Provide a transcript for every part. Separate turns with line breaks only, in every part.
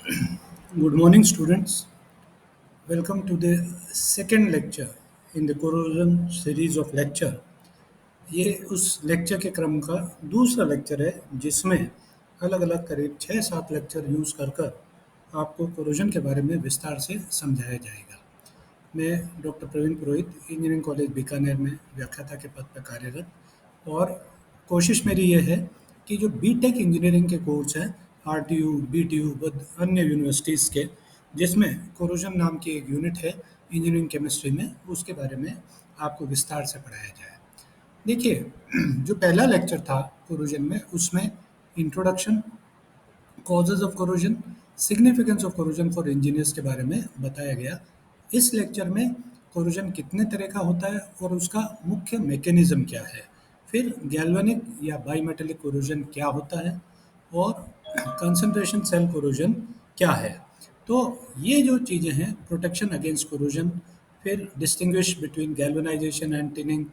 Good morning, students. Welcome to the second lecture in the corrosion series of lecture. ये उस lecture के क्रम का दूसरा लेक्चर है जिसमें अलग अलग करीब 6-7 लेक्चर यूज़ कर कर आपको कोरोजन के बारे में विस्तार से समझाया जाएगा। मैं डॉक्टर प्रवीण पुरोहित इंजीनियरिंग कॉलेज बीकानेर में व्याख्याता के पद पर कार्यरत और कोशिश मेरी ये है कि जो बीटेक इंजीनियरिंग के कोर्स हैं आरटीयू, बीटीयू व अन्य यूनिवर्सिटीज़ के जिसमें कोरोजन नाम की एक यूनिट है इंजीनियरिंग केमिस्ट्री में, उसके बारे में आपको विस्तार से पढ़ाया जाए। देखिए, जो पहला लेक्चर था कोरोजन में उसमें introduction, causes of corrosion, significance of corrosion for engineers के बारे में बताया गया। इस लेक्चर में कोरोजन कितने तरह का होता है और उसका मुख्य मैकेनिज्म क्या है, फिर गैल्वेनिक या बाईमेटेलिक कोरोजन क्या होता है और कंसंट्रेशन सेल कोरोजन क्या है। तो ये जो चीज़ें हैं, प्रोटेक्शन अगेंस्ट कोरोजन, फिर distinguish between galvanisation and tinning,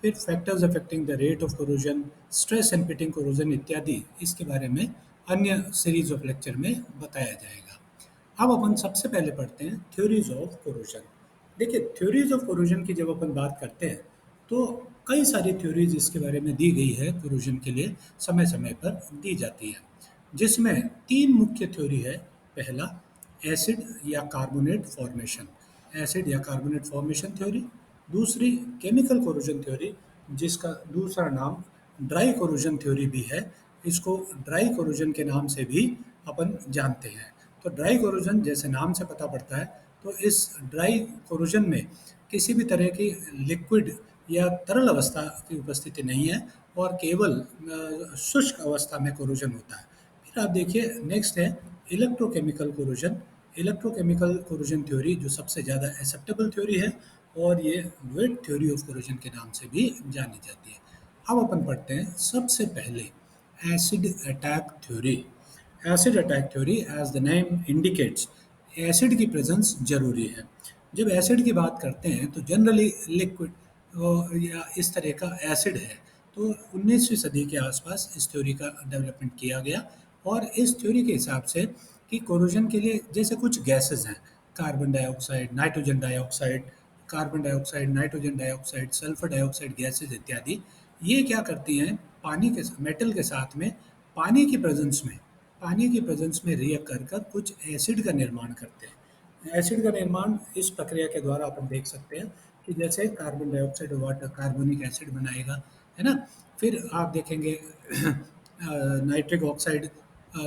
फिर factors affecting the rate of corrosion, stress and pitting corrosion इत्यादि, इसके बारे में अन्य सीरीज ऑफ लेक्चर में बताया जाएगा। अब अपन सबसे पहले पढ़ते हैं थ्योरीज ऑफ कोरोजन। देखिए, थ्योरीज ऑफ कोरोजन की जब अपन बात करते हैं तो कई सारी थ्योरीज इसके बारे में दी गई है, कोरोजन के लिए समय समय पर दी जाती है, जिसमें तीन मुख्य थ्योरी है। पहला, एसिड या कार्बोनेट फॉर्मेशन, एसिड या कार्बोनेट फॉर्मेशन थ्योरी। दूसरी, केमिकल कोरोजन थ्योरी, जिसका दूसरा नाम ड्राई कोरोजन थ्योरी भी है। इसको ड्राई कोरोजन के नाम से भी अपन जानते हैं। तो ड्राई कोरोजन, जैसे नाम से पता पड़ता है, तो इस ड्राई कोरोजन में किसी भी तरह की लिक्विड या तरल अवस्था की उपस्थिति नहीं है और केवल शुष्क अवस्था में कोरोजन होता है। फिर आप देखिए, नेक्स्ट है electrochemical corrosion. Electrochemical corrosion theory जो सबसे ज़्यादा एक्सेप्टेबल थ्योरी है और ये वेट थ्योरी ऑफ कोरोजन के नाम से भी जानी जाती है। अब अपन पढ़ते हैं सबसे पहले acid attack theory. Acid attack theory, as the name indicates, acid की प्रेजेंस जरूरी है। जब एसिड की बात करते हैं तो जनरली लिक्विड या इस तरह का एसिड है। तो 19वीं सदी के आसपास इस थ्योरी का डेवलपमेंट किया गया और इस थ्योरी के हिसाब से कि कोरोजन के लिए जैसे कुछ गैसेस हैं, carbon dioxide, nitrogen dioxide, carbon dioxide, nitrogen dioxide, sulphur dioxide gases इत्यादि, ये क्या करती हैं, पानी के मेटल के साथ में पानी की प्रेजेंस में रिएक्ट कर कर कुछ एसिड का निर्माण करते हैं। एसिड का निर्माण इस प्रक्रिया के द्वारा अपन देख सकते हैं कि जैसे कार्बन डाइऑक्साइड और वाटर कार्बोनिक एसिड बनाएगा, है ना। फिर आप देखेंगे नाइट्रिक ऑक्साइड,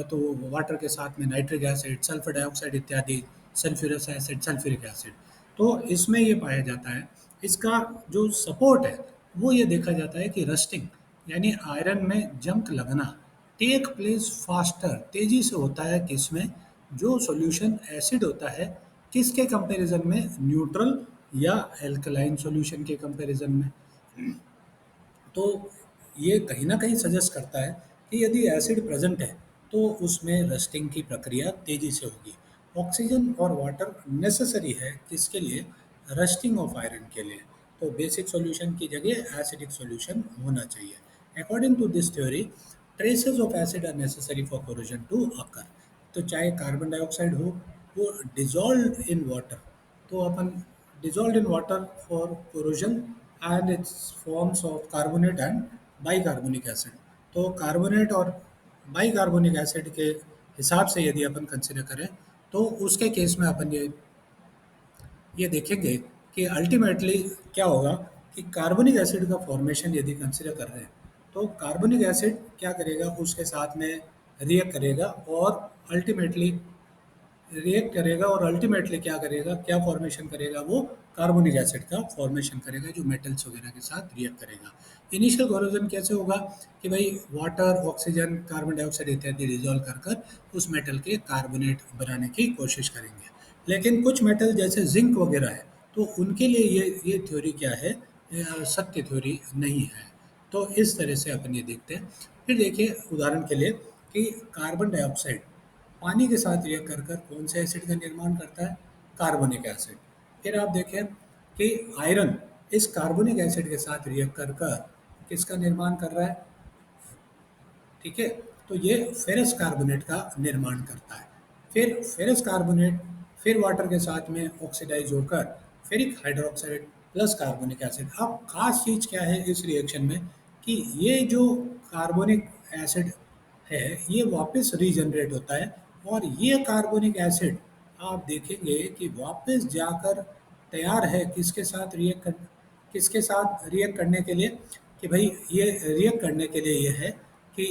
तो वाटर के साथ में नाइट्रिक एसिड, सल्फर डाइऑक्साइड इत्यादि, सल्फ्यूरस एसिड, सल्फ्यूरिक एसिड। तो इसमें ये पाया जाता है, इसका जो सपोर्ट है वो ये देखा जाता है कि रस्टिंग यानी आयरन में जंग लगना टेक प्लेस फास्टर, तेजी से होता है किसमें, जो सॉल्यूशन एसिड होता है, किसके कंपैरिजन में, न्यूट्रल या एल्कलाइन सॉल्यूशन के कंपैरिजन में। तो ये कहीं न कहीं सजेस्ट करता है कि यदि एसिड प्रेज़ेंट है, तो उसमें रस्टिंग की प्रक्रिया तेज़ी से होगी। ऑक्सीजन और वाटर नेसेसरी है किसके लिए, रस्टिंग ऑफ आयरन के लिए। तो बेसिक सॉल्यूशन की जगह एसिडिक सॉल्यूशन होना चाहिए। According to this theory, traces of acid are necessary for corrosion to occur. तो चाहे कार्बन डाइऑक्साइड हो, वो डिज़ोल्व इन वाटर, तो अपन dissolved in water for corrosion and its forms of carbonate and bicarbonic acid। तो carbonate और बाइकार्बोनिक acid के हिसाब से यदि अपन कंसिडर करें तो उसके केस में अपन ये देखेंगे कि अल्टीमेटली क्या होगा कि कार्बोनिक एसिड का फॉर्मेशन यदि कंसिडर कर रहे हैं तो कार्बोनिक एसिड क्या करेगा, उसके साथ में रिएक्ट करेगा और अल्टीमेटली क्या करेगा, क्या फॉर्मेशन करेगा, वो कार्बोनिक एसिड का फॉर्मेशन करेगा जो मेटल्स वगैरह के साथ रिएक्ट करेगा। इनिशियल कोरोजन कैसे होगा कि भाई वाटर, ऑक्सीजन, कार्बन डाइऑक्साइड इत्यादि डिजोल्व कर कर उस मेटल के कार्बोनेट बनाने की कोशिश करेंगे। लेकिन कुछ मेटल जैसे जिंक वगैरह है, तो उनके लिए ये थ्योरी क्या है, सत्य थ्योरी नहीं है। तो इस तरह से अपन ये देखते हैं। फिर देखिए उदाहरण के लिए कि कार्बन डाइऑक्साइड पानी के साथ रिएक्ट कर कर कौन से एसिड का निर्माण करता है, कार्बोनिक एसिड। फिर आप देखें कि आयरन इस कार्बोनिक एसिड के साथ रिएक्ट कर कर किसका निर्माण कर रहा है, ठीक है, तो ये फेरस कार्बोनेट का निर्माण करता है। फिर फेरस कार्बोनेट, फिर वाटर के साथ में ऑक्सीडाइज होकर ferric hydroxide plus carbonic acid. अब खास चीज़ क्या है इस रिएक्शन में कि ये जो कार्बोनिक एसिड है ये वापस रीजनरेट होता है, और ये कार्बोनिक एसिड आप देखेंगे कि वापस जाकर तैयार है किसके साथ रिएक्ट करने के लिए, कि भाई ये रिएक्ट करने के लिए ये है कि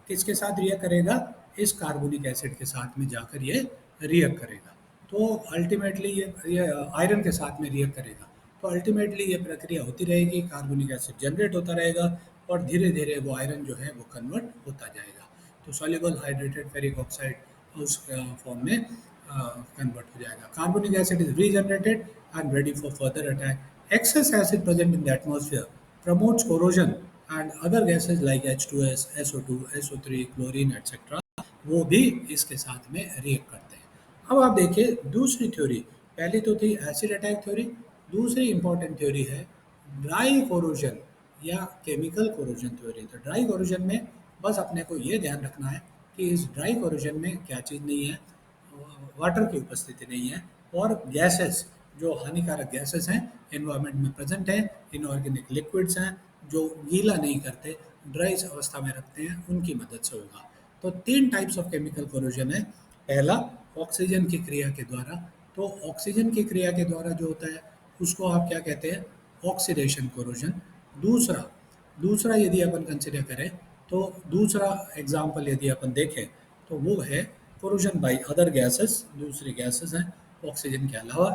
किसके साथ रिएक्ट करेगा, इस कार्बोनिक एसिड के साथ में जाकर ये रिएक्ट करेगा। तो अल्टीमेटली ये आयरन के साथ में रिएक्ट करेगा। तो अल्टीमेटली ये प्रक्रिया होती रहेगी, कार्बोनिक एसिड जनरेट होता रहेगा और धीरे धीरे वो आयरन जो है वो कन्वर्ट होता जाएगा। तो सॉल्युबल हाइड्रेटेड फेरिक ऑक्साइड उस फॉर्म में कन्वर्ट हो जाएगा। Carbonic acid is regenerated and ready for further attack. Excess acid present in the atmosphere promotes corrosion and other gases like H2S, SO2, SO3, chlorine etcetera वो भी इसके साथ में react करते हैं। अब आप देखिए दूसरी थ्योरी, पहली तो थी एसिड अटैक थ्योरी, दूसरी इंपॉर्टेंट थ्योरी है ड्राई कोरोजन या केमिकल कोरोजन थ्योरी। तो ड्राई कोरोजन में बस अपने को ये ध्यान रखना है कि इस ड्राई कोरोजन में क्या चीज़ नहीं है, वाटर की उपस्थिति नहीं है, और गैसेस जो हानिकारक गैसेस हैं एनवायरनमेंट में प्रेजेंट हैं, इनऑर्गेनिक लिक्विड्स हैं जो गीला नहीं करते, ड्राई अवस्था में रखते हैं, उनकी मदद से होगा। तो तीन टाइप्स ऑफ केमिकल कोरोजन है। पहला ऑक्सीजन की क्रिया के द्वारा। तो ऑक्सीजन की क्रिया के द्वारा जो होता है उसको आप क्या कहते हैं, ऑक्सीडेशन कोरोजन। दूसरा दूसरा यदि अपन कंसिडर करें तो दूसरा एग्जाम्पल यदि अपन देखें तो वो है कोरोजन बाई अदर गैसेस, दूसरी गैसेस हैं ऑक्सीजन के अलावा।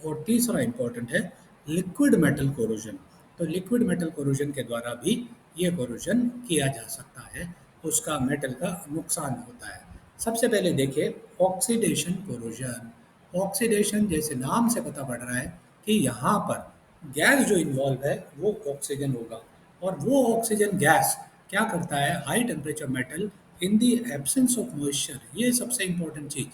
और तीसरा इंपॉर्टेंट है लिक्विड मेटल कोरोजन। तो लिक्विड मेटल कोरोजन के द्वारा भी ये कोरोजन किया जा सकता है, उसका मेटल का नुकसान होता है। सबसे पहले देखिए ऑक्सीडेशन कोरोजन। ऑक्सीडेशन जैसे नाम से पता पड़ रहा है कि यहाँ पर गैस जो इन्वॉल्व है वो ऑक्सीजन होगा, और वो ऑक्सीजन गैस क्या करता है, high temperature metal in the absence of moisture. ये सबसे इम्पोर्टेंट चीज़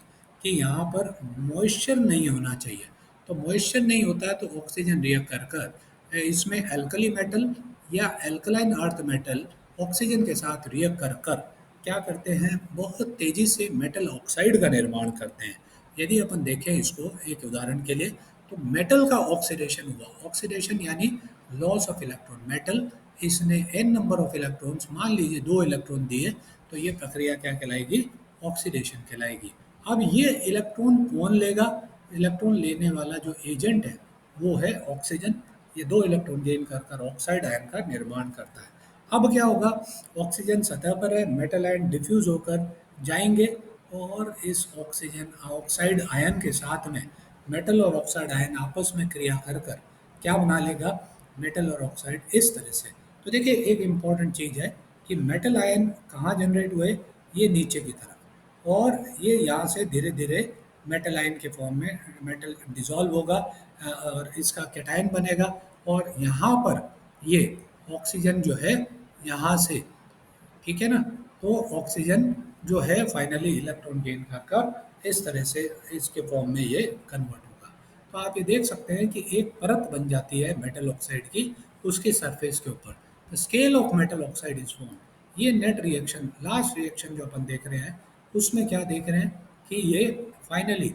कि यहाँ पर मॉइस्चर नहीं होना चाहिए। तो मॉइस्चर नहीं होता है तो ऑक्सीजन रिएक्ट कर कर इसमें एल्कली मेटल या एल्कलाइन अर्थ मेटल ऑक्सीजन के साथ रिएक्ट कर कर क्या करते हैं, बहुत तेज़ी से मेटल ऑक्साइड का निर्माण करते हैं। यदि अपन देखें इसको एक उदाहरण के लिए, तो मेटल का ऑक्सीडेशन हुआ, ऑक्सीडेशन यानी लॉस ऑफ इलेक्ट्रॉन। मेटल इसने एन नंबर ऑफ इलेक्ट्रॉन्स, मान लीजिए 2 इलेक्ट्रॉन दिए, तो ये प्रक्रिया क्या कहलाएगी, ऑक्सीडेशन कहलाएगी। अब ये इलेक्ट्रॉन कौन लेगा, इलेक्ट्रॉन लेने वाला जो एजेंट है वो है ऑक्सीजन। ये 2 इलेक्ट्रॉन गेन कर कर ऑक्साइड आयन का निर्माण करता है। अब क्या होगा, ऑक्सीजन सतह पर है, मेटल आयन डिफ्यूज होकर जाएंगे और इस ऑक्सीजन ऑक्साइड आयन के साथ में मेटल और ऑक्साइड आयन आपस में क्रिया कर कर क्या बना लेगा, मेटल और ऑक्साइड इस तरह से। तो देखिए एक इम्पॉर्टेंट चीज़ है कि मेटल आयन कहाँ जनरेट हुए, ये नीचे की तरफ, और ये यहाँ से धीरे धीरे मेटल आयन के फॉर्म में मेटल डिसॉल्व होगा और इसका कैटायन बनेगा, और यहाँ पर ये ऑक्सीजन जो है यहाँ से, ठीक है ना, तो ऑक्सीजन जो है फाइनली इलेक्ट्रॉन गेन कर कर इस तरह से इसके फॉर्म में ये कन्वर्ट होगा। तो आप ये देख सकते हैं कि एक परत बन जाती है मेटल ऑक्साइड की उसके सरफेस के ऊपर। The scale of metal oxide is form. ये नेट रिएक्शन, लास्ट रिएक्शन जो अपन देख रहे हैं उसमें क्या देख रहे हैं कि ये फाइनली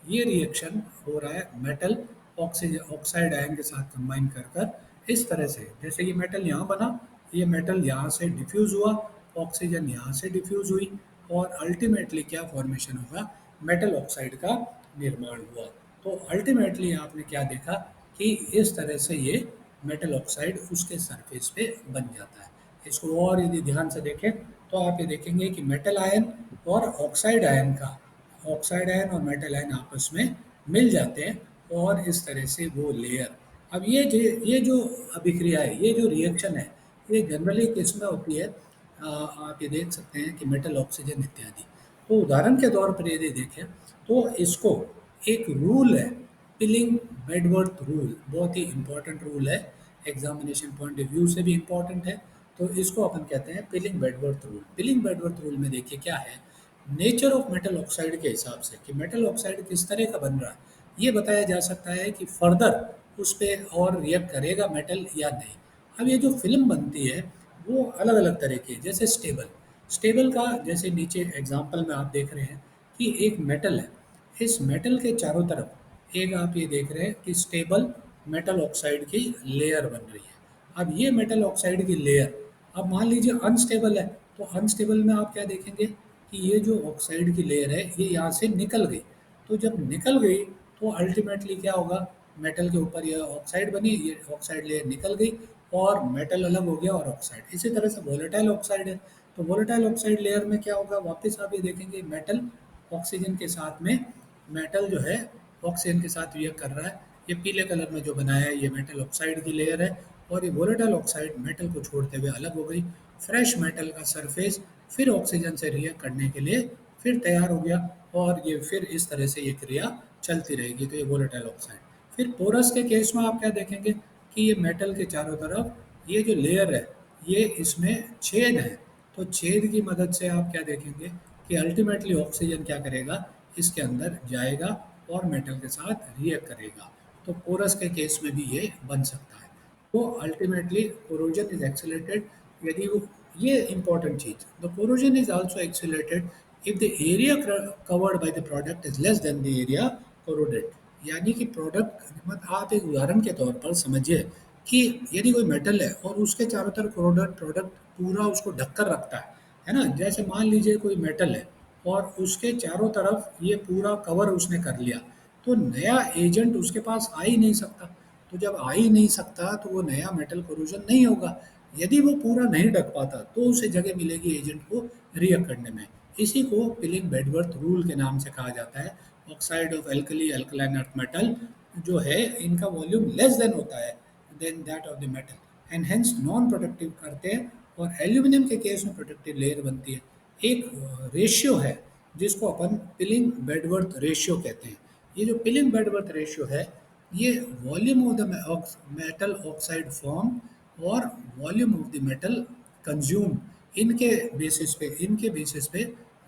ये रिएक्शन हो रहा है मेटल ऑक्सीजन ऑक्साइड आयन के साथ कंबाइन कर कर इस तरह से, जैसे ये मेटल यहाँ बना, ये मेटल यहाँ से डिफ्यूज़ हुआ, ऑक्सीजन यहाँ से डिफ्यूज़ हुई, और अल्टीमेटली क्या फॉर्मेशन होगा, मेटल ऑक्साइड का निर्माण हुआ। तो अल्टीमेटली आपने क्या देखा कि इस तरह से ये मेटल ऑक्साइड उसके सरफेस पे बन जाता है। इसको और यदि ध्यान से देखें तो आप ये देखेंगे कि मेटल आयन और ऑक्साइड आयन का, ऑक्साइड आयन और मेटल आयन आपस में मिल जाते हैं, और इस तरह से वो लेयर। अब ये जो अभिक्रिया है, ये जो रिएक्शन है, ये जनरली किस में होती है, आप ये देख सकते हैं कि मेटल ऑक्सीजन इत्यादि। तो उदाहरण के तौर पर यदि देखें तो इसको एक रूल है, पिलिंग बेडवर्थ रूल, बहुत ही इंपॉर्टेंट रूल है, एग्जामिनेशन पॉइंट ऑफ व्यू से भी इम्पॉर्टेंट है। तो इसको अपन कहते हैं पिलिंग बेडवर्थ रूल। पिलिंग बेडवर्थ रूल में देखिए क्या है, नेचर ऑफ मेटल ऑक्साइड के हिसाब से कि मेटल ऑक्साइड किस तरह का बन रहा है, ये बताया जा सकता है कि फर्दर उस पर और रिएक्ट करेगा मेटल या नहीं। अब ये जो फिल्म बनती है वो अलग अलग तरह की है, जैसे स्टेबल, स्टेबल का जैसे नीचे एग्जाम्पल में आप देख रहे हैं कि एक मेटल है, इस मेटल के चारों तरफ एक आप ये देख रहे हैं कि स्टेबल मेटल ऑक्साइड की लेयर बन रही है। अब ये मेटल ऑक्साइड की लेयर अब मान लीजिए अनस्टेबल है, तो अनस्टेबल में आप क्या देखेंगे कि ये जो ऑक्साइड की लेयर है ये यहाँ से निकल गई। तो जब निकल गई तो अल्टीमेटली क्या होगा, मेटल के ऊपर ये ऑक्साइड बनी, ये ऑक्साइड लेयर निकल गई और मेटल अलग हो गया और ऑक्साइड। इसी तरह से वोलेटाइल ऑक्साइड है, तो वोलेटाइल ऑक्साइड लेयर में क्या होगा, वापस आप ये देखेंगे मेटल ऑक्सीजन के साथ में, मेटल जो है ऑक्सीजन के साथ रिएक्ट कर रहा है। ये पीले कलर में जो बनाया है ये मेटल ऑक्साइड की लेयर है, और ये वोलेटाइल ऑक्साइड मेटल को छोड़ते हुए अलग हो गई। फ्रेश मेटल का सरफेस फिर ऑक्सीजन से रिएक्ट करने के लिए फिर तैयार हो गया, और ये फिर इस तरह से ये क्रिया चलती रहेगी। तो ये वोलेटाइल ऑक्साइड। फिर पोरस के केस में आप क्या देखेंगे कि ये मेटल के चारों तरफ ये जो लेयर है ये इसमें छेद है। तो छेद की मदद से आप क्या देखेंगे कि अल्टीमेटली ऑक्सीजन क्या करेगा, इसके अंदर जाएगा और मेटल के साथ रिएक्ट करेगा। तो पोरस के केस में भी ये बन सकता है। तो अल्टीमेटली कोरोजन इज एक्सेलरेटेड यदि वो, ये इंपॉर्टेंट चीज, the corrosion is also accelerated if the area covered by the product is less than the area corroded. यानी कि प्रोडक्ट मतलब आप एक उदाहरण के तौर पर समझिए कि यदि कोई मेटल है और उसके चारों तरफ कोरोडेड प्रोडक्ट पूरा उसको ढककर रखता है ना, जैसे मान लीजिए कोई मेटल है और उसके चारों तरफ ये पूरा कवर उसने कर लिया, तो नया एजेंट उसके पास आ ही नहीं सकता। तो जब आ ही नहीं सकता तो वो नया मेटल कोरोजन नहीं होगा। यदि वो पूरा नहीं ढक पाता तो उसे जगह मिलेगी एजेंट को रिएक्ट करने में। इसी को पिलिंग बेडवर्थ रूल के नाम से कहा जाता है। Oxide of alkali alkaline earth metal जो है इनका वॉल्यूम लेस देन होता है than that of the metal and hence non productive करते हैं, और एल्यूमिनियम के केस में प्रोडक्टिव लेयर बनती है। एक रेशियो है जिसको अपन पिलिंग बेडवर्थ रेशियो कहते हैं। ये जो पिलिंग बेडवर्थ रेशियो है ये volume of the metal oxide form और volume of the metal consume, इनके बेसिस पे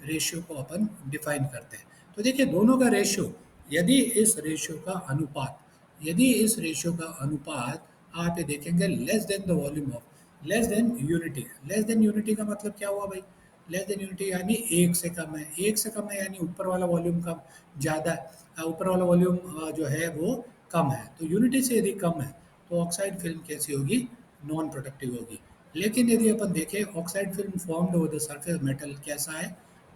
रेशियो को अपन डिफाइन करते हैं। तो देखिए दोनों का रेशियो, यदि इस रेशियो का अनुपात यदि इस रेशियो का अनुपात आप ये देखेंगे less than the volume of, less than unity का मतलब क्या हुआ भाई, लेस देन यूनिटी यानी एक से कम है, एक से कम है यानी ऊपर वाला वॉल्यूम कम, ज़्यादा है, ऊपर वाला वॉल्यूम जो है वो कम है। तो यूनिटी से यदि कम है तो ऑक्साइड फिल्म कैसी होगी, नॉन प्रोडक्टिव होगी। लेकिन यदि अपन देखें oxide film formed over the surface metal कैसा है,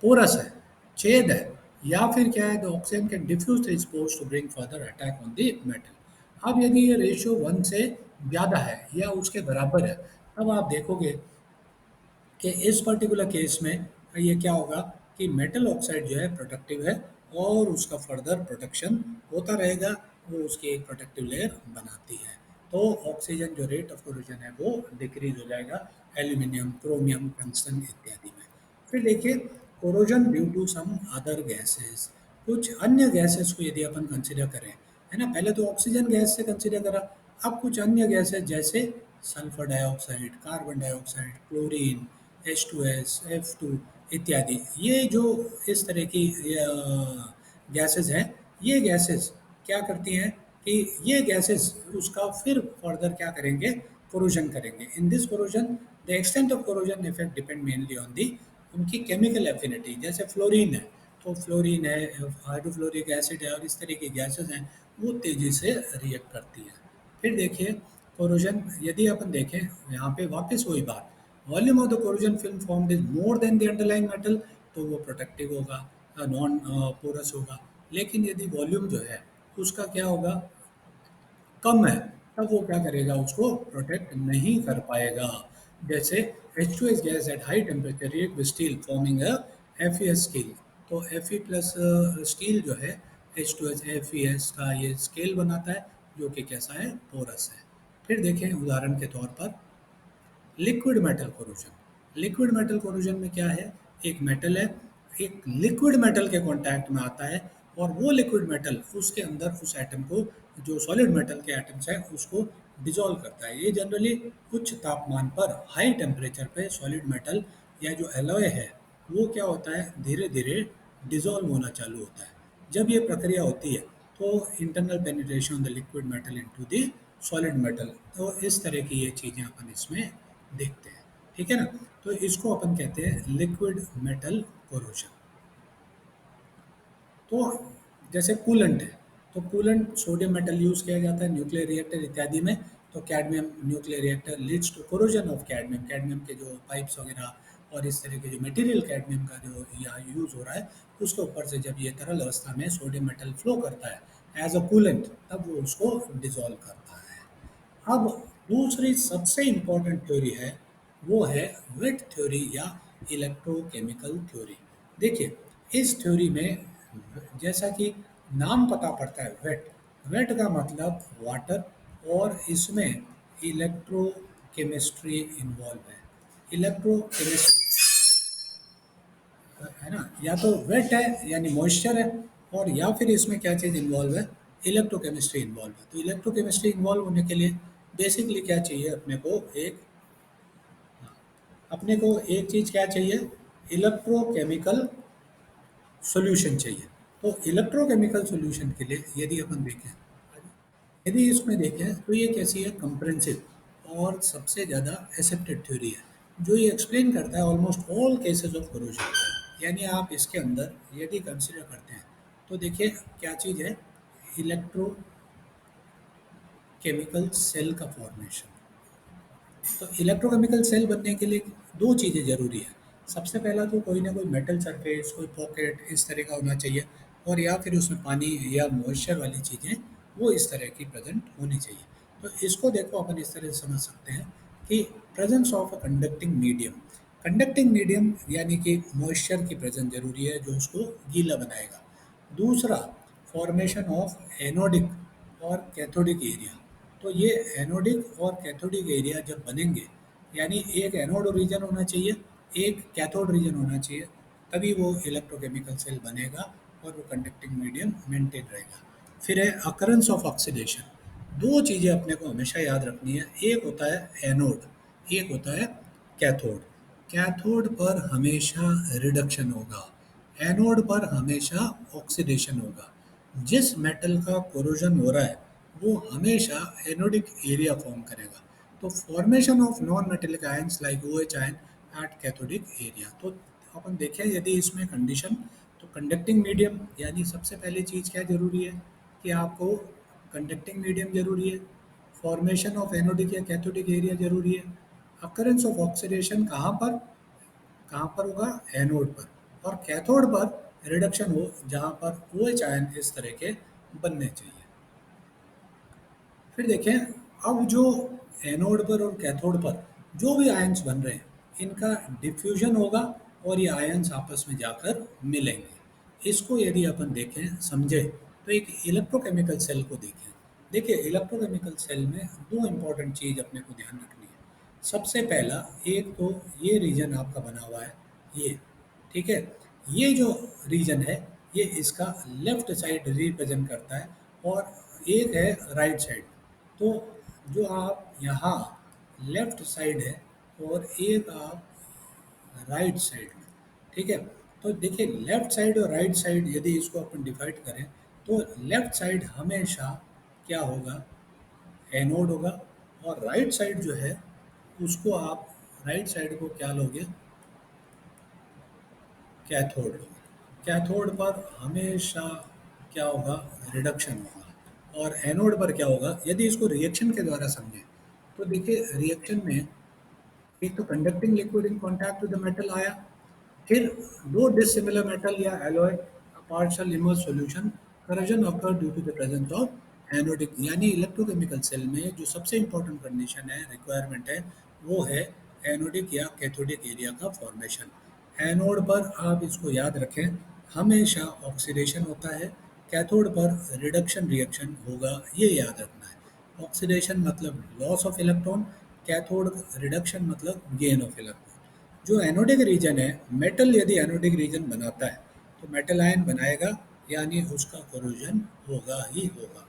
पोरस है, छेद है, या फिर क्या है, the oxygen can diffuse the spores to bring further attack on the metal. अब यदि ये रेशियो 1 से ज़्यादा है या उसके बराबर है, तब आप देखोगे कि इस पर्टिकुलर केस में ये क्या होगा कि मेटल ऑक्साइड जो है प्रोडक्टिव है और उसका फर्दर प्रोटेक्शन होता रहेगा, वो उसकी एक प्रोटेक्टिव लेयर बनाती है। तो ऑक्सीजन जो रेट ऑफ कोरोजन है वो डिक्रीज हो जाएगा एल्यूमिनियम, क्रोमियम, टंगस्टन इत्यादि में। फिर देखिए corrosion due to some other gases, कुछ अन्य गैसेस को यदि अपन कंसिडर करें, है ना, पहले तो ऑक्सीजन गैस से कंसिडर करा, अब कुछ अन्य गैसेस जैसे sulphur dioxide, carbon dioxide, chlorine, H2S, F2 इत्यादि, ये जो इस तरह की गैसेस हैं, ये गैसेस क्या करती हैं कि ये गैसेस उसका फिर फर्दर क्या करेंगे, कोरोजन करेंगे। In this corrosion the extent of corrosion effect depend mainly on the उनकी केमिकल एफिनिटी। जैसे फ्लोरीन है तो फ्लोरीन है, हाइड्रोफ्लोरिक एसिड है और इस तरह की गैसेस हैं वो तेज़ी से रिएक्ट करती है। फिर देखिए कोरोजन, यदि अपन देखें यहाँ पे वापस वही बात, volume of the corrosion film formed is more than the underlying metal, तो वो प्रोटेक्टिव होगा, नॉन पोरस होगा। लेकिन यदि वॉल्यूम जो है उसका क्या होगा, कम है, तब वो क्या करेगा, उसको प्रोटेक्ट नहीं कर पाएगा। जैसे H2S gas at high temperature react with steel forming a FeS scale. तो Fe प्लस स्टील जो है H2S FeS का ये स्केल बनाता है जो कि कैसा है, पोरस है। फिर देखें उदाहरण के तौर पर liquid metal corrosion. Liquid metal corrosion में क्या है, एक मेटल है, एक लिक्विड मेटल के कांटेक्ट में आता है और वो लिक्विड मेटल उसके अंदर उस एटम को, जो सॉलिड मेटल के एटम्स हैं उसको डिसॉल्व करता है। ये जनरली उच्च तापमान पर हाई टेम्परेचर पे सॉलिड मेटल या जो एलॉय है वो क्या होता है, धीरे धीरे डिसॉल्व होना चालू होता है। जब ये प्रक्रिया होती है तो internal penetration of the liquid metal into the solid metal, तो इस तरह की ये चीज़ें अपन इसमें देखते हैं। ठीक है ना, तो इसको अपन कहते हैं लिक्विड मेटल कोरोजन। तो जैसे कूलेंट है, तो कूलेंट सोडियम मेटल यूज़ किया जाता है न्यूक्लियर रिएक्टर इत्यादि में। तो cadmium nuclear reactor leads to corrosion of cadmium, cadmium के जो पाइप्स वगैरह और इस तरह के जो मटेरियल कैडमियम का जो यहाँ यूज़ हो रहा है, उसके ऊपर से जब ये तरल अवस्था में सोडियम मेटल फ्लो करता है एज अ कूलेंट, तब वो उसको डिसॉल्व करता है। अब दूसरी सबसे इम्पोर्टेंट थ्योरी है, वो है वेट थ्योरी या इलेक्ट्रोकेमिकल थ्योरी। देखिए, इस थ्योरी में जैसा कि नाम पता पड़ता है वेट, वेट का मतलब वाटर, और इसमें इलेक्ट्रोकेमिस्ट्री इन्वॉल्व है। इलेक्ट्रोकेमिस्ट्री है ना, या तो वेट है यानी मॉइस्चर है, और या फिर इसमें क्या चीज़ इन्वॉल्व है, इलेक्ट्रोकेमिस्ट्री इन्वॉल्व है। तो इलेक्ट्रोकेमिस्ट्री इन्वॉल्व होने के लिए बेसिकली क्या चाहिए अपने को, एक अपने को एक चीज़ क्या चाहिए, इलेक्ट्रोकेमिकल सॉल्यूशन चाहिए। तो इलेक्ट्रोकेमिकल सॉल्यूशन के लिए यदि अपन देखें, यदि इसमें देखें तो ये कैसी है, कंप्रेहेंसिव और सबसे ज़्यादा एक्सेप्टेड थ्योरी है, जो ये एक्सप्लेन करता है almost all cases of corrosion. यानी आप इसके अंदर यदि कंसिडर करते हैं तो देखिए क्या चीज़ है, इलेक्ट्रोकेमिकल सेल का फॉर्मेशन। तो इलेक्ट्रोकेमिकल सेल बनने के लिए दो चीज़ें ज़रूरी है। सबसे पहला तो कोई ना कोई मेटल सरफेस, कोई पॉकेट इस तरह का होना चाहिए, और या फिर उसमें पानी या मॉइस्चर वाली चीज़ें वो इस तरह की प्रेजेंट होनी चाहिए। तो इसको देखो अपन इस तरह से समझ सकते हैं कि presence of a conducting medium, conducting medium यानी कि मॉइस्चर की प्रेजेंस जरूरी है जो उसको गीला बनाएगा। दूसरा, फॉर्मेशन ऑफ एनोडिक और कैथोडिक एरिया। तो ये एनोडिक और कैथोडिक एरिया जब बनेंगे, यानी एक एनोड रीजन होना चाहिए, एक कैथोड रीजन होना चाहिए, तभी वो इलेक्ट्रोकेमिकल सेल बनेगा और वो कंडक्टिंग मीडियम मेंटेन रहेगा। फिर है अकरेंस ऑफ ऑक्सीडेशन। दो चीज़ें अपने को हमेशा याद रखनी है, एक होता है एनोड, एक होता है कैथोड। कैथोड पर हमेशा रिडक्शन होगा, एनोड पर हमेशा ऑक्सीडेशन होगा। जिस मेटल का कोरोजन हो रहा है वो हमेशा एनोडिक एरिया फॉर्म करेगा। तो formation of non metallic ions like O H ion at cathodic area. तो अपन देखें यदि इसमें कंडीशन, तो कंडक्टिंग मीडियम यानी सबसे पहली चीज़ क्या जरूरी है कि आपको कंडक्टिंग मीडियम जरूरी है, फॉर्मेशन ऑफ एनोडिक या कैथोडिक एरिया जरूरी है, अकरेंस ऑफ ऑक्सीडेशन कहाँ पर होगा, एनोड पर, और कैथोड पर रिडक्शन हो जहाँ पर ओ एच आयन इस तरह के बनने चाहिए। फिर देखें, अब जो एनोड पर और कैथोड पर जो भी आयंस बन रहे हैं, इनका डिफ्यूजन होगा और ये आयंस आपस में जाकर मिलेंगे। इसको यदि अपन देखें समझें तो एक इलेक्ट्रोकेमिकल सेल को देखें। देखिए, इलेक्ट्रोकेमिकल सेल में दो इंपॉर्टेंट चीज़ अपने को ध्यान रखनी है। सबसे पहला, एक तो ये रीजन आपका बना हुआ है, ये, ठीक है, ये जो रीजन है ये इसका लेफ्ट साइड रिप्रेजेंट करता है, और एक है राइट साइड। तो जो आप यहाँ लेफ्ट साइड है और एक आप राइट साइड में, ठीक है। तो देखिए, लेफ्ट साइड और राइट साइड यदि इसको अपन डिवाइड करें तो लेफ्ट साइड हमेशा क्या होगा, एनोड होगा, और राइट साइड जो है उसको आप, राइट साइड को क्या लोगे, कैथोड लोगे। कैथोड पर हमेशा क्या होगा, रिडक्शन होगा, और एनोड पर क्या होगा, यदि इसको रिएक्शन के द्वारा समझें तो देखिए रिएक्शन में एक तो conducting liquid in contact with the metal आया, फिर दो डिसिमिलर मेटल या alloy partial immerse solution, corrosion occur due to the presence of anodic. यानी इलेक्ट्रोकेमिकल सेल में जो सबसे इंपॉर्टेंट कंडीशन है, रिक्वायरमेंट है, वो है एनोडिक या कैथोडिक एरिया का फॉर्मेशन। एनोड पर आप इसको याद रखें, हमेशा ऑक्सीडेशन होता है, कैथोड पर रिडक्शन रिएक्शन होगा, ये याद रखना है। ऑक्सीडेशन मतलब loss of electron, cathode reduction मतलब गेन ऑफ इलेक्ट्रॉन। जो एनोडिक रीजन है, मेटल यदि एनोडिक रीजन बनाता है तो मेटल आयन बनाएगा, यानी उसका कोरोजन होगा ही होगा।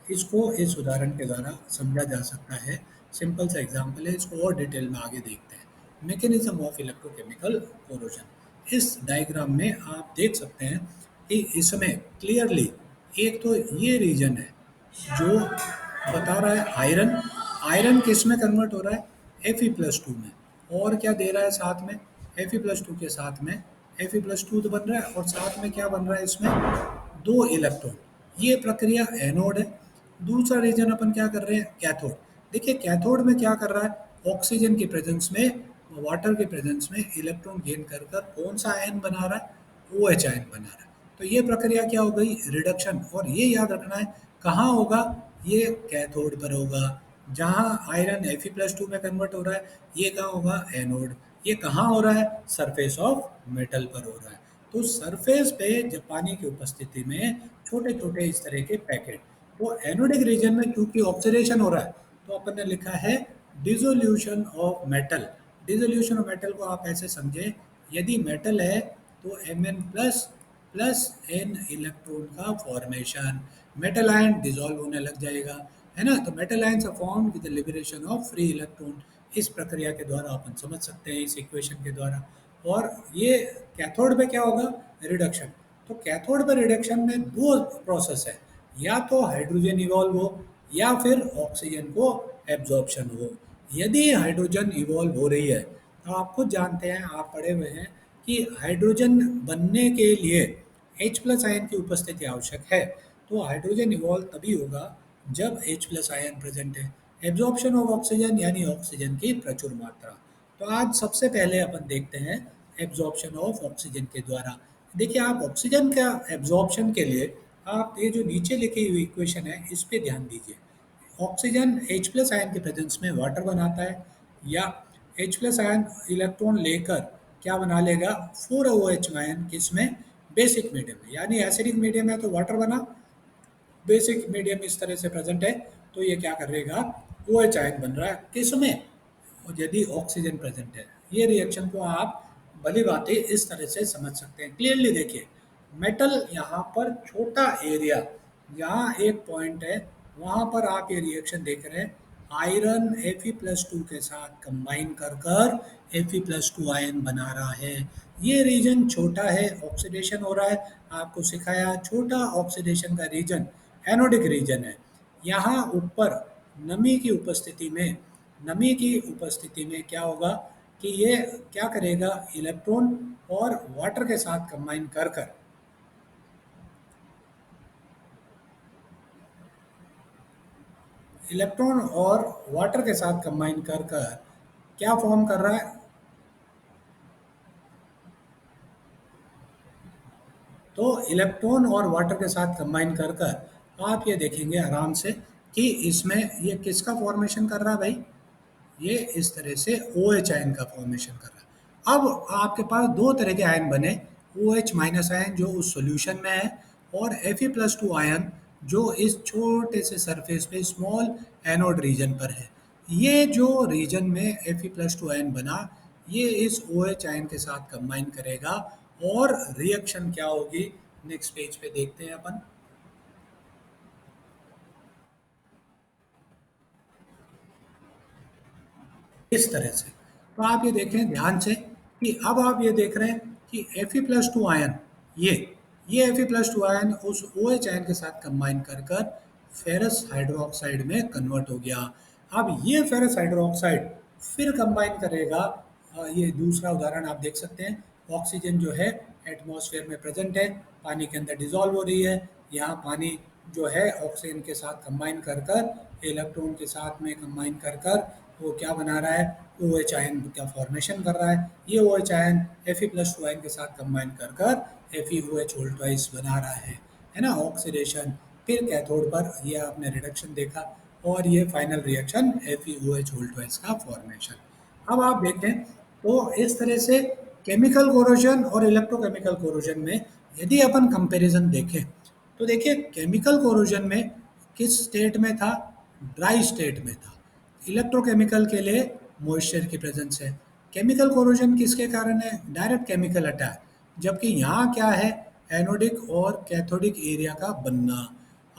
इसको इस उदाहरण के द्वारा समझा जा सकता है। सिंपल सा एग्जांपल है, इसको और डिटेल में आगे देखते हैं। Mechanism of electrochemical corrosion. इस डायग्राम में आप देख सकते हैं कि इसमें क्लियरली एक तो ये रीजन है जो बता रहा है आयरन, आयरन किस में कन्वर्ट हो रहा है, Fe+2 में, और क्या दे रहा है साथ में, Fe+2 के साथ में Fe+2 तो बन रहा है और साथ में क्या बन रहा है इसमें, दो इलेक्ट्रॉन। ये प्रक्रिया एनोड है। दूसरा रीजन अपन क्या कर रहे हैं, कैथोड। देखिए कैथोड में क्या कर रहा है, ऑक्सीजन की प्रेजेंस में, वाटर के प्रेजेंस में इलेक्ट्रॉन गेन कर कर कौन सा आयन बना रहा है, ओ एच आयन बना रहा है। तो ये प्रक्रिया क्या हो गई, रिडक्शन। और ये याद रखना है कहाँ होगा, ये कैथोड पर होगा। जहाँ आयरन Fe+2 में कन्वर्ट हो रहा है, ये कहाँ होगा, एनोड। ये कहाँ हो रहा है, सरफेस ऑफ मेटल पर हो रहा है। तो सरफेस पे जब पानी की उपस्थिति में छोटे छोटे इस तरह के पैकेट, तो एनोडिक रीजन में क्योंकि ऑक्सीडेशन हो रहा है, तो अपन ने लिखा है dissolution of metal. Dissolution of metal को आप ऐसे समझे, यदि मेटल है तो Mn plus plus n electron का फॉर्मेशन, मेटल आयन डिसॉल्व होने लग जाएगा, है ना। तो metal ion are form with the liberation of free electron. इस प्रक्रिया के द्वारा अपन समझ सकते हैं, इस इक्वेशन के द्वारा। और ये कैथोड पे क्या होगा, रिडक्शन। तो कैथोड पे रिडक्शन में दो प्रोसेस है, या तो हाइड्रोजन इवॉल्व हो या फिर ऑक्सीजन को एब्जॉर्प्शन हो। यदि हाइड्रोजन इवॉल्व हो रही है तो आप खुद जानते हैं, आप पढ़े हुए हैं कि हाइड्रोजन बनने के लिए H+ आयन की उपस्थिति आवश्यक है। तो हाइड्रोजन इवॉल्व तभी होगा जब H+ आयन प्रेजेंट है। एब्जॉर्प्शन ऑफ ऑक्सीजन यानी ऑक्सीजन की प्रचुर मात्रा। तो आज सबसे पहले अपन देखते हैं एब्जॉर्प्शन ऑफ ऑक्सीजन के द्वारा। देखिए आप ऑक्सीजन का एब्जॉर्प्शन के लिए आप ये जो नीचे लिखी हुई इक्वेशन है इस पे ध्यान दीजिए। ऑक्सीजन H+ आयन के प्रेजेंस में वाटर बनाता है, या H+ आयन इलेक्ट्रॉन लेकर क्या बना लेगा, 4OH आयन, किसमें, बेसिक मीडियम में। यानी एसिडिक मीडियम है तो वाटर बना, बेसिक मीडियम इस तरह से प्रेजेंट है तो ये क्या करेगा, ओ एच आयन बन रहा है किसमें, और यदि ऑक्सीजन प्रेजेंट है। ये रिएक्शन को आप भली भांति इस तरह से समझ सकते हैं। क्लियरली देखिए, मेटल यहाँ पर छोटा एरिया, यहाँ एक पॉइंट है, वहाँ पर आप ये रिएक्शन देख रहे हैं। आयरन Fe+2 के साथ कंबाइन कर कर Fe+2 आयन बना रहा है। ये रीजन छोटा है, ऑक्सीडेशन हो रहा है। आपको सिखाया छोटा ऑक्सीडेशन का रीजन एनोडिक रीजन है। यहाँ ऊपर नमी की उपस्थिति में, नमी की उपस्थिति में क्या होगा कि ये क्या करेगा, इलेक्ट्रॉन और वाटर के साथ कंबाइन कर कर, इलेक्ट्रॉन और वाटर के साथ कंबाइन कर कर क्या फॉर्म कर रहा है, तो इलेक्ट्रॉन और वाटर के साथ कंबाइन कर कर आप ये देखेंगे आराम से कि इसमें ये किसका फॉर्मेशन कर रहा है भाई, ये इस तरह से ओ एच आयन का फॉर्मेशन कर रहा है। अब आपके पास दो तरह के आयन बने, ओ एच माइनस आयन जो उस सॉल्यूशन में है, और Fe+2 आयन जो इस छोटे से सरफेस पे स्मॉल एनोड रीजन पर है। ये जो रीजन में Fe+2 आयन बना, ये इस ओ एच आयन के साथ कंबाइन करेगा और रिएक्शन क्या होगी, नेक्स्ट पेज पे देखते हैं अपन। इस तरह से, तो आप ये देखें ध्यान से कि अब आप ये देख रहे हैं कि Fe+2 आयन, ये Fe+2 आयन उस OH आयन के साथ कंबाइन कर कर फेरस हाइड्रोक्साइड में कन्वर्ट हो गया। अब ये फेरस हाइड्रोक्साइड फिर कंबाइन करेगा, ये दूसरा उदाहरण आप देख सकते हैं। ऑक्सीजन जो है एटमॉस्फेयर में प्रेजेंट है, पानी के अंदर डिसॉल्व हो रही है। यहाँ पानी जो है ऑक्सीजन के साथ कंबाइन कर कर, इलेक्ट्रॉन के साथ में कंबाइन कर कर वो क्या बना रहा है, ओ एच आयन का फॉर्मेशन कर रहा है। ये ओ एच आयन Fe+2 आयन के साथ कंबाइन कर कर FeOH वोल्टाइज बना रहा है ना, ऑक्सीडेशन। फिर कैथोड पर ये आपने रिडक्शन देखा, और ये फाइनल रिएक्शन FeOH वोल्टाइज का फॉर्मेशन। अब आप देखें तो इस तरह से केमिकल कोरोजन और इलेक्ट्रोकेमिकल कोरोजन में यदि अपन कंपैरिजन देखें, तो देखिए केमिकल कोरोजन में किस स्टेट में था, ड्राई स्टेट में था। इलेक्ट्रोकेमिकल के लिए मॉइस्चर की प्रेजेंस है। केमिकल कोरोजन किसके कारण है, डायरेक्ट केमिकल अटैक। जबकि यहाँ क्या है, एनोडिक और कैथोडिक एरिया का बनना।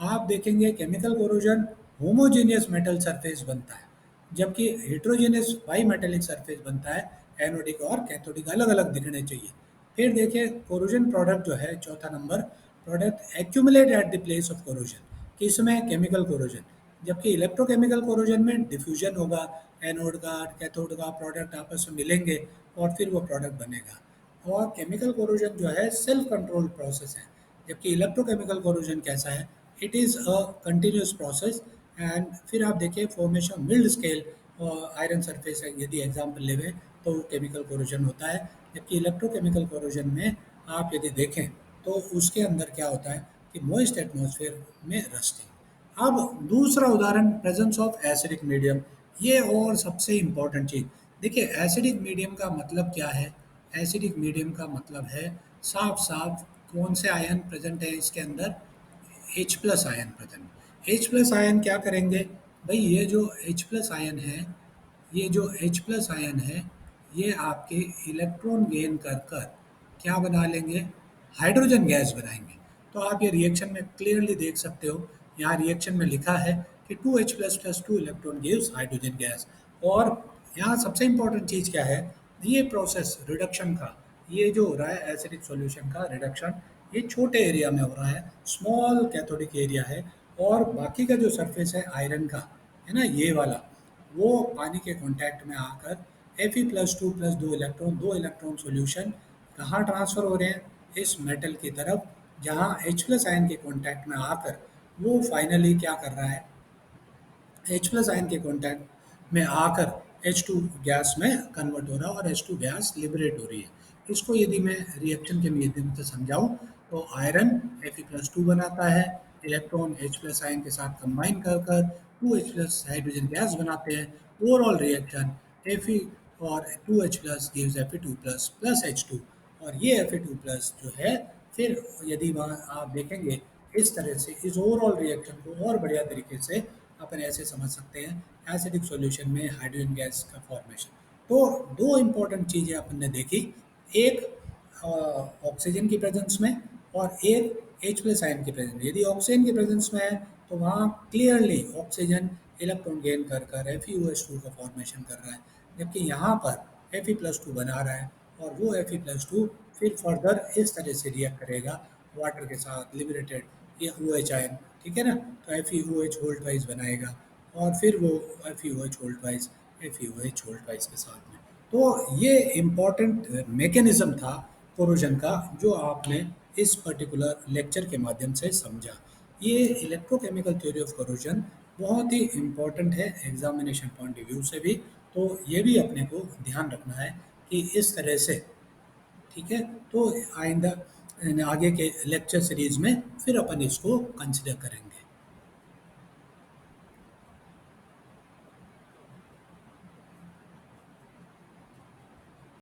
आप देखेंगे chemical corrosion homogeneous metal surface बनता है, जबकि हेट्रोजेनियस बाई मेटेलिक सरफेस बनता है। एनोडिक और कैथोडिक अलग अलग दिखने चाहिए। फिर देखिए कोरोजन प्रोडक्ट जो है, चौथा number, product accumulate at the place of corrosion, किसमें, केमिकल कोरोजन। जबकि इलेक्ट्रोकेमिकल कोरोजन में डिफ्यूजन होगा, एनोड का कैथोड का प्रोडक्ट आपस में मिलेंगे और फिर वो प्रोडक्ट बनेगा। और केमिकल कोरोजन जो है सेल्फ कंट्रोल प्रोसेस है, जबकि इलेक्ट्रोकेमिकल कोरोजन कैसा है, it is a continuous process. And फिर आप देखिए formation mild scale iron surface है, यदि एग्जांपल लेवे तो केमिकल कोरोजन होता है। जबकि इलेक्ट्रोकेमिकल कोरोजन में आप यदि देखें तो उसके अंदर क्या होता है कि मॉइस्ट एटमॉस्फेयर में रस्टिंग। अब दूसरा उदाहरण प्रेजेंस ऑफ एसिडिक मीडियम, ये और सबसे इम्पोर्टेंट चीज़। देखिए एसिडिक मीडियम का मतलब क्या है, एसिडिक मीडियम का मतलब है साफ साफ कौन से आयन प्रेजेंट है इसके अंदर, H plus ion present. H plus ion क्या करेंगे भाई, ये जो एच प्लस आयन है, ये जो एच प्लस आयन है, ये आपके इलेक्ट्रॉन गेन कर कर क्या बना लेंगे, हाइड्रोजन गैस बनाएंगे। तो आप ये रिएक्शन में क्लियरली देख सकते हो, यहाँ रिएक्शन में लिखा है कि 2H plus 2 electron gives hydrogen gas. और यहाँ सबसे इंपॉर्टेंट चीज़ क्या है, ये प्रोसेस रिडक्शन का, ये जो हो रहा है एसिडिक सॉल्यूशन का रिडक्शन, ये छोटे एरिया में हो रहा है, स्मॉल कैथोडिक एरिया है। और बाकी का जो सरफेस है आयरन का, है ना, ये वाला, वो पानी के कांटेक्ट में आकर Fe+2 प्लस दो इलेक्ट्रॉन सॉल्यूशन कहाँ ट्रांसफ़र हो रहे हैं, इस मेटल की तरफ, जहाँ H प्लस आयन के कांटेक्ट में आकर वो फाइनली क्या कर रहा है, एच प्लस आयन के कॉन्टैक्ट में आकर H2 गैस में कन्वर्ट हो रहा है और H2 गैस लिबरेट हो रही है। इसको यदि मैं रिएक्शन के माध्यम से समझाऊं तो आयरन Fe+2 बनाता है, इलेक्ट्रॉन H प्लस आयन के साथ कंबाइन कर कर 2H प्लस हाइड्रोजन गैस बनाते हैं। ओवरऑल रिएक्शन Fe और 2H plus gives Fe2 plus plus H2। और ये Fe2 प्लस जो है, फिर यदि वहाँ आप देखेंगे इस तरह से इस ओवरऑल रिएक्शन को और बढ़िया तरीके से अपन ऐसे समझ सकते हैं, एसिडिक सॉल्यूशन में हाइड्रोजन गैस का फॉर्मेशन। तो दो इम्पोर्टेंट चीज़ें अपन ने देखी, एक ऑक्सीजन की प्रेजेंस में और एक H प्लस आयन की प्रेजेंस में। यदि ऑक्सीजन की प्रेजेंस में है तो वहाँ क्लियरली ऑक्सीजन इलेक्ट्रॉन गेन कर कर FeOH2 का फॉर्मेशन कर रहा है, जबकि यहाँ पर Fe+2 बना रहा है। और वो Fe+2 फिर फर्दर इस तरह से रिएक्ट करेगा वाटर के साथ लिबरेटेड ये OH आयन, ठीक है ना, तो FeOH वोल्ट वाइज बनाएगा और फिर वो FeOH volt wise FeOH volt wise के साथ में। तो ये इम्पॉर्टेंट मैकेनिज्म था कोरोजन का, जो आपने इस पर्टिकुलर लेक्चर के माध्यम से समझा। ये इलेक्ट्रोकेमिकल थ्योरी ऑफ कोरोजन बहुत ही इम्पॉर्टेंट है एग्जामिनेशन पॉइंट ऑफ व्यू से भी, तो ये भी अपने को ध्यान रखना है कि इस तरह से, ठीक है। तो आइंदा आगे के लेक्चर सीरीज में फिर अपन इसको कंसिडर करेंगे।